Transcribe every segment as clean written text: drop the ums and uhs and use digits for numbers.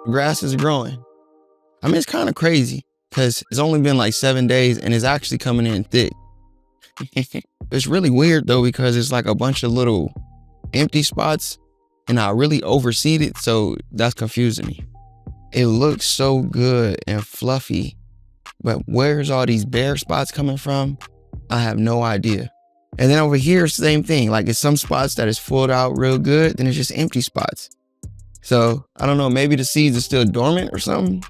Grass is growing. I mean, it's kind of crazy because it's only been like 7 days and it's actually coming in thick. It's really weird though, because it's like a bunch of little empty spots and I really overseeded, so that's confusing me. It looks so good and fluffy, but where's all these bare spots coming from? I have no idea. And then over here, same thing. Like it's some spots that is filled out real good, then it's just empty spots. So I don't know, maybe the seeds are still dormant or something,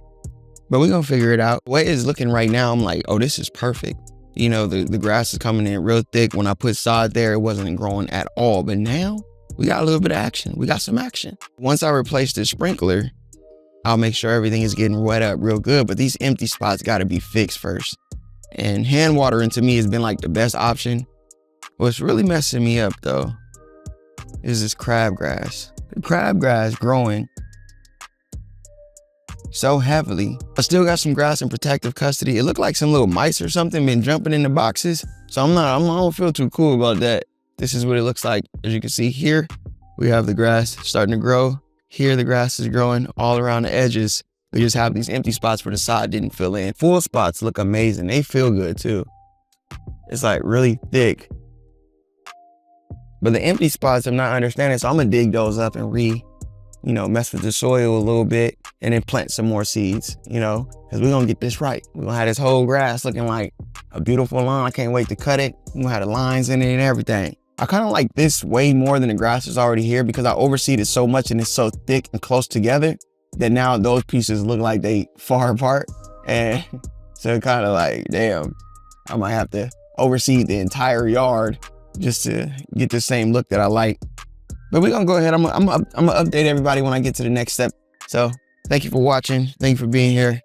but we're gonna figure it out. The way it's looking right now, I'm like, oh, this is perfect. You know, the grass is coming in real thick. When I put sod there, it wasn't growing at all. But now we got a little bit of action. We got some action. Once I replace the sprinkler, I'll make sure everything is getting wet up real good. But these empty spots gotta be fixed first. And hand watering to me has been like the best option. What's really messing me up though is this crabgrass. The crabgrass growing so heavily. I still got some grass in protective custody. It looked like some little mice or something been jumping in the boxes. So I don't feel too cool about that. This is what it looks like. As you can see here, we have the grass starting to grow. Here, the grass is growing all around the edges. We just have these empty spots where the sod didn't fill in. Full spots look amazing. They feel good too. It's like really thick. But the empty spots I'm not understanding, so I'm gonna dig those up and mess with the soil a little bit and then plant some more seeds, because we're gonna get this right. We're gonna have this whole grass looking like a beautiful lawn. I can't wait to cut it. We're gonna have the lines in it and everything. I kind of like this way more than the grass is already here because I overseeded so much and it's so thick and close together that now those pieces look like they far apart. And so kind of like, damn, I might have to overseed the entire yard just to get the same look that I like. But we're gonna go ahead. I'm gonna update everybody when I get to the next step. So thank you for watching. Thank you for being here.